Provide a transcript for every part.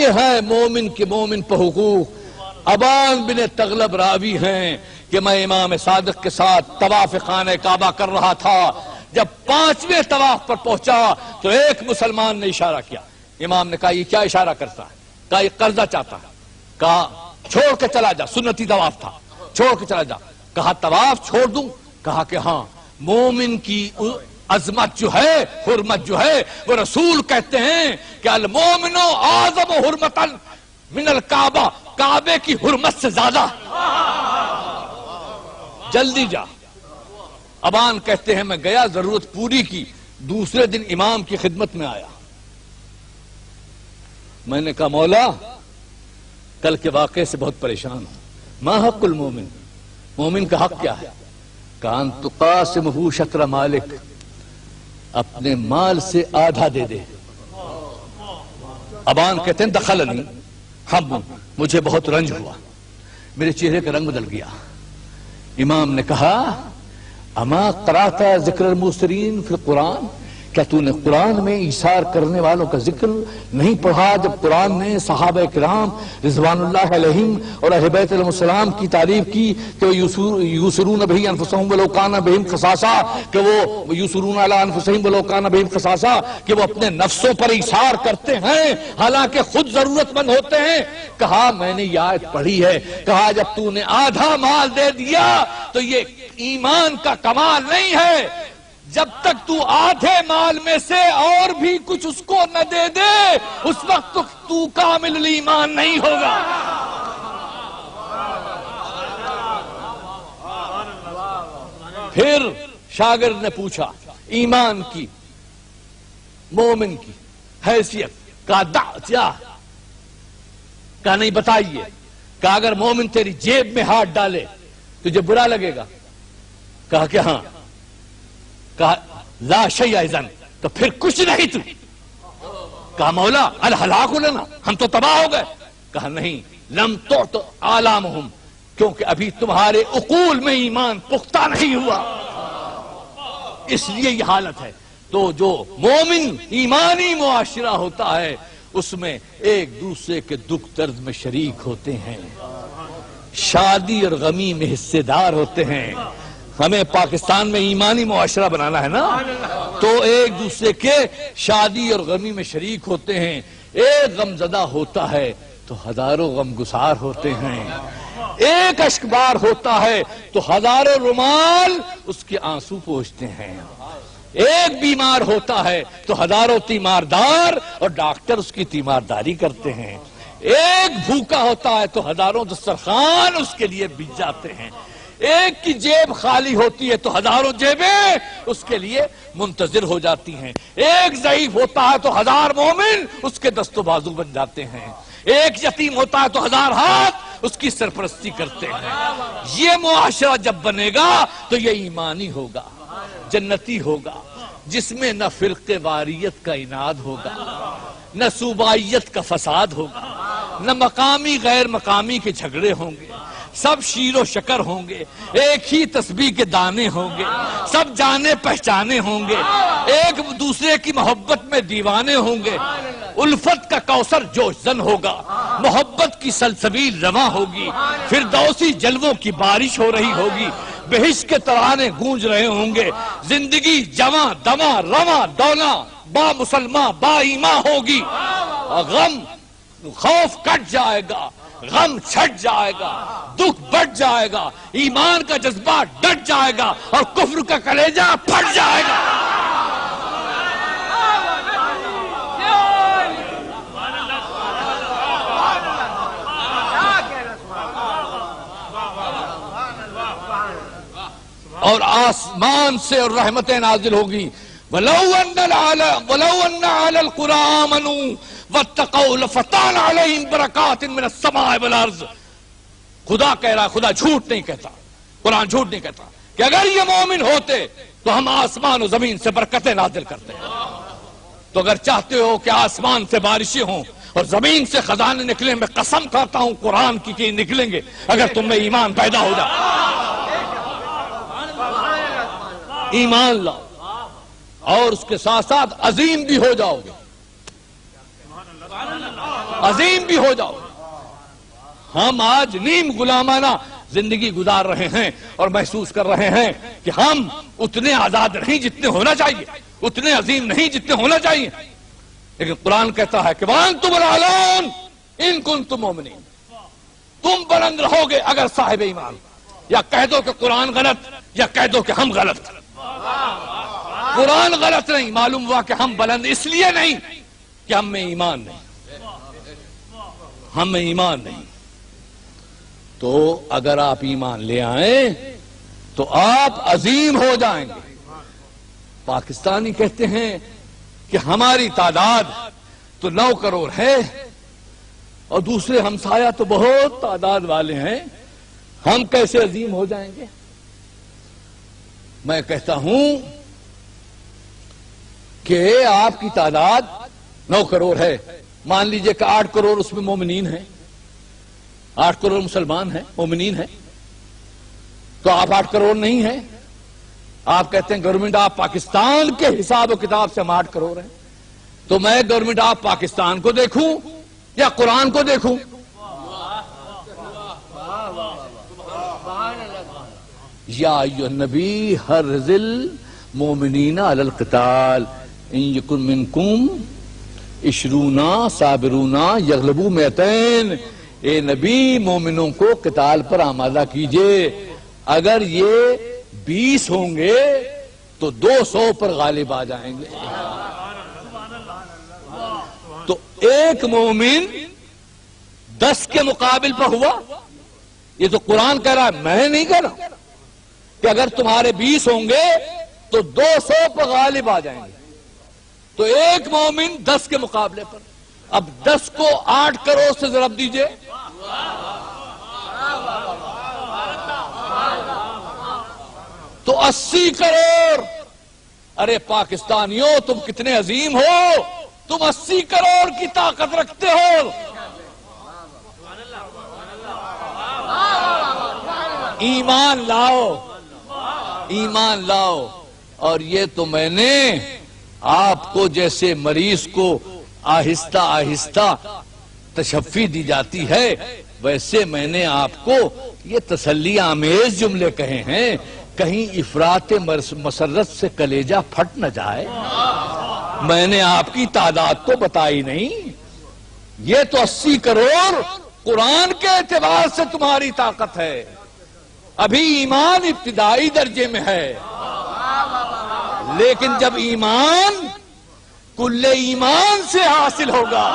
یہ ہے مومن کے مومن پر حقوق۔ ابان بن تغلب راوی ہیں کہ میں امام صادق کے ساتھ طواف خانہ کعبہ کر رہا تھا، جب 5ویں طواف پر پہنچا تو ایک مسلمان نے اشارہ کیا۔ امام نے کہا یہ کیا اشارہ کرتا ہے؟ کہا یہ قرضہ چاہتا ہے۔ کہا چھوڑ کے چلا جا، سنتی طواف تھا، چھوڑ کے چلا جا۔ کہا طواف چھوڑ دوں؟ کہا کہ ہاں، مومن کی عظمت جو ہے، حرمت جو ہے، وہ رسول کہتے ہیں کہ المومن اعظم حرمتا من الکعبہ، کعبے کی حرمت سے زیادہ۔ جلدی جا۔ ابان کہتے ہیں میں گیا، ضرورت پوری کی، دوسرے دن امام کی خدمت میں آیا۔ میں نے کہا مولا کل کے واقعے سے بہت پریشان ہوں، ما حق المومن، مومن کا حق کیا ہے؟ کان تقاسمہ شطر مالک، اپنے مال سے آدھا دے دے۔ ابان کہتے ہیں دخلنی ہم، مجھے بہت رنج ہوا، میرے چہرے کا رنگ بدل گیا۔ امام نے کہا اما قرأت ذکر الموسرین فی القرآن، کیا تو نے قرآن میں ایثار کرنے والوں کا ذکر نہیں پڑھا؟ جب قرآن نے صحابہ کرام رضوان اللہ علیہم اور اہل بیت علیہ السلام کی تعریف کی کہ وہ یوسرون بہ انفسہم ولو کان بہم خصاصہ، کہ وہ یوسرون علی انفسہم ولو کان بہم خصاصہ، کہ وہ اپنے نفسوں پر ایثار کرتے ہیں حالانکہ خود ضرورت مند ہوتے ہیں۔ کہا میں نے یہ آیت پڑھی ہے۔ کہا جب تو نے آدھا مال دے دیا تو یہ ایمان کا کمال نہیں ہے، جب تک تو آدھے مال میں سے اور بھی کچھ اس کو نہ دے دے اس وقت تو کامل الایمان نہیں ہوگا۔ پھر شاگرد نے پوچھا ایمان کی، مومن کی حیثیت، کہا دع کیا؟ کہا نہیں بتائیے۔ کہا اگر مومن تیری جیب میں ہاتھ ڈالے تجھے برا لگے گا؟ کہا کہ ہاں۔ کہا لا شیء اذن، تو پھر کچھ نہیں تو؟ کہا مولا الہلاک لنا، ہم تو تباہ ہو گئے۔ کہا نہیں، لم تعط آلامہم، کیونکہ ابھی تمہارے عقول میں ایمان پختہ نہیں ہوا، اس لیے یہ حالت ہے۔ تو جو مومن ایمانی معاشرہ ہوتا ہے اس میں ایک دوسرے کے دکھ درد میں شریک ہوتے ہیں، شادی اور غمی میں حصے دار ہوتے ہیں۔ ہمیں پاکستان میں ایمانی معاشرہ بنانا ہے نا، تو ایک دوسرے کے شادی اور غمی میں شریک ہوتے ہیں۔ ایک غم زدہ ہوتا ہے تو ہزاروں غم گسار ہوتے ہیں، ایک اشک بار ہوتا ہے تو ہزاروں رومال اس کے آنسو پوچھتے ہیں، ایک بیمار ہوتا ہے تو ہزاروں تیماردار اور ڈاکٹر اس کی تیمارداری کرتے ہیں، ایک بھوکا ہوتا ہے تو ہزاروں دسترخوان اس کے لیے بچ جاتے ہیں، ایک کی جیب خالی ہوتی ہے تو ہزاروں جیبیں اس کے لیے منتظر ہو جاتی ہیں، ایک ضعیف ہوتا ہے تو ہزار مومن اس کے دست و بازو بن جاتے ہیں، ایک یتیم ہوتا ہے تو ہزار ہاتھ اس کی سرپرستی کرتے ہیں۔ یہ معاشرہ جب بنے گا تو یہ ایمانی ہوگا، جنتی ہوگا، جس میں نہ فرقے واریت کا اناد ہوگا، نہ صوبائیت کا فساد ہوگا، نہ مقامی غیر مقامی کے جھگڑے ہوں گے، سب شیر و شکر ہوں گے، ایک ہی تسبیح کے دانے ہوں گے، سب جانے پہچانے ہوں گے، ایک دوسرے کی محبت میں دیوانے ہوں گے، الفت کا کوثر جوش زن ہوگا، محبت کی سلسبیل رواں ہوگی، فردوسی جلووں کی بارش ہو رہی ہوگی، بہشت کے ترانے گونج رہے ہوں گے، زندگی جواں دواں رواں دونا با مسلمان با ایمان ہوگی، غم خوف کٹ جائے گا، غم چھٹ جائے گا، دکھ بڑھ جائے گا، ایمان کا جذبہ ڈٹ جائے گا اور کفر کا کلیجہ پھٹ جائے گا۔ اور آسمان سے اور رحمتیں نازل ہوگی۔ وَلَوْ أَنَّ عَلَى الْقُرَىٰ آمَنُوا وَاتَّقَوْا لَفَتَحْنَا عَلَيْهِمْ بَرَكَاتٍ مِّنَ السَّمَاءِ وَالْأَرْضِ۔ خدا کہہ رہا، خدا جھوٹ نہیں کہتا، قرآن جھوٹ نہیں کہتا کہ اگر یہ مومن ہوتے تو ہم آسمان و زمین سے برکتیں نازل کرتے ہیں۔ تو اگر چاہتے ہو کہ آسمان سے بارشیں ہوں اور زمین سے خزانے نکلیں، میں قسم کھاتا ہوں قرآن کی کہ نکلیں گے اگر تم میں ایمان پیدا ہو جائے۔ ایمان لاؤ اور اس کے ساتھ ساتھ عظیم بھی ہو جاؤ گے۔ عظیم بھی ہو جاؤ۔ ہم آج نیم غلامانہ زندگی گزار رہے ہیں اور محسوس کر رہے ہیں کہ ہم اتنے آزاد نہیں جتنے ہونا چاہیے، اتنے عظیم نہیں جتنے ہونا چاہیے، لیکن قرآن کہتا ہے کہ وَأَنْتُمُ الْأَعْلَوْنَ إِن كُنتُم مُؤْمِنِينَ، تم بلند رہو گے اگر صاحب ایمان۔ یا کہہ دو کہ قرآن غلط، یا کہہ دو کہ ہم غلط۔ قرآن غلط نہیں، معلوم ہوا کہ ہم بلند اس لیے نہیں کہ ہم میں ایمان نہیں، ہم میں ایمان نہیں۔ تو اگر آپ ایمان لے آئیں تو آپ عظیم ہو جائیں گے۔ پاکستانی کہتے ہیں کہ ہماری تعداد تو 9 کروڑ ہے اور دوسرے ہمسایہ تو بہت تعداد والے ہیں، ہم کیسے عظیم ہو جائیں گے؟ میں کہتا ہوں کہ آپ کی تعداد 9 کروڑ ہے، مان لیجئے کہ 8 کروڑ اس میں مومنین ہیں، 8 کروڑ مسلمان ہیں، مومنین ہیں، تو آپ 8 کروڑ نہیں ہیں۔ آپ کہتے ہیں گورنمنٹ آف پاکستان کے حساب و کتاب سے ہم 8 کروڑ ہیں، تو میں گورنمنٹ آف پاکستان کو دیکھوں یا قرآن کو دیکھوں؟ یا ایھا النبی حرض المؤمنین علی القتال ان یکن منکم 20 صابرون یغلبوا 200۔ اے نبی مومنوں کو قتال پر آمادہ کیجئے، اگر یہ 20 ہوں گے تو 200 پر غالب آ جائیں گے۔ تو ایک مومن 10 کے مقابل پر ہوا، یہ تو قرآن کہہ رہا ہے، میں نہیں کہہ رہا کہ اگر تمہارے 20 ہوں گے تو 200 پر غالب آ جائیں گے۔ تو ایک مومن 10 کے مقابلے پر، اب 10 کو 8 کروڑ سے ضرب دیجئے، تو 80 کروڑ۔ ارے پاکستانیوں تم کتنے عظیم ہو، تم 80 کروڑ کی طاقت رکھتے ہو۔ ایمان لاؤ، ایمان لاؤ۔ اور یہ تو میں نے آپ کو جیسے مریض کو آہستہ آہستہ تشفی دی جاتی ہے، ویسے میں نے آپ کو یہ تسلی آمیز جملے کہے ہیں، کہیں افراط مسرت سے کلیجہ پھٹ نہ جائے۔ میں نے آپ کی تعداد تو بتائی نہیں، یہ تو 80 کروڑ قرآن کے اعتبار سے تمہاری طاقت ہے۔ ابھی ایمان ابتدائی درجے میں ہے، لیکن جب ایمان کل ایمان سے حاصل ہوگا،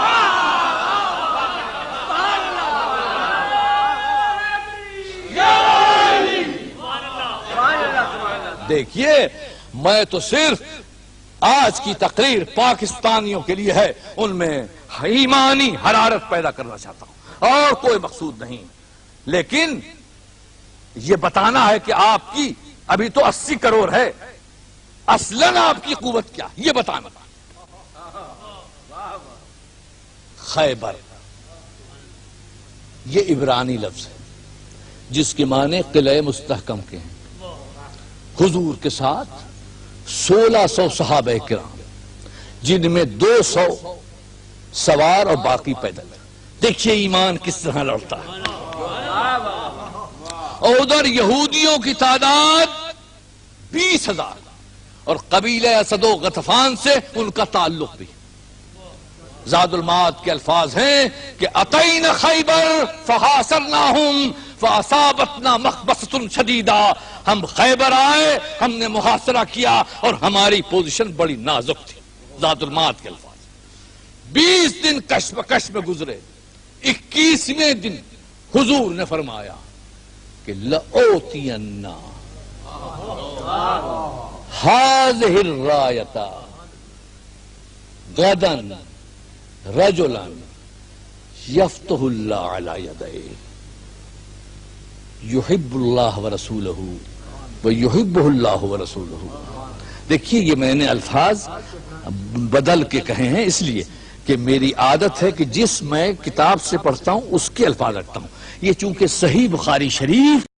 دیکھیے میں تو صرف آج کی تقریر پاکستانیوں کے لیے ہے، ان میں ایمانی حرارت پیدا کرنا چاہتا ہوں اور کوئی مقصود نہیں، لیکن یہ بتانا ہے کہ آپ کی ابھی تو 80 کروڑ ہے، اصلاً آپ کی قوت کیا یہ بتانا۔ خیبر یہ عبرانی لفظ ہے جس کے معنی قلعہ مستحکم کے ہیں۔ حضور کے ساتھ 1600 صحابہ کرام، جن میں 200 سوار اور باقی پیدل۔ دیکھیے ایمان کس طرح لڑتا ہے۔ اور ادھر یہودیوں کی تعداد 20,000 اور قبیلہ اسد و غطفان سے ان کا تعلق بھی۔ زاد المعاد کے الفاظ ہیں کہ اتینا خیبر فحاصرناہم فاصابتنا مخبصۃ شدیدہ، ہم خیبر آئے، ہم نے محاصرہ کیا اور ہماری پوزیشن بڑی نازک تھی۔ زاد المعاد کے الفاظ۔ 20 دن کشمکش میں گزرے، 21ویں دن حضور نے فرمایا کہ لَأُوتِيَنَّ هَذِهِ الرَّایَةَ غَدًا رَجُلًا يَفْتَحُ اللَّهُ عَلَى يَدَيْهِ يُحِبُّ اللَّهَ وَرَسُولَهُ وَيُحِبُّهُ اللَّهُ وَرَسُولُهُ۔ دیکھیے یہ میں نے الفاظ بدل کے کہے ہیں اس لیے کہ میری عادت ہے کہ جس میں کتاب سے پڑھتا ہوں اس کے الفاظ رکھتا ہوں۔ یہ چونکہ صحیح بخاری شریف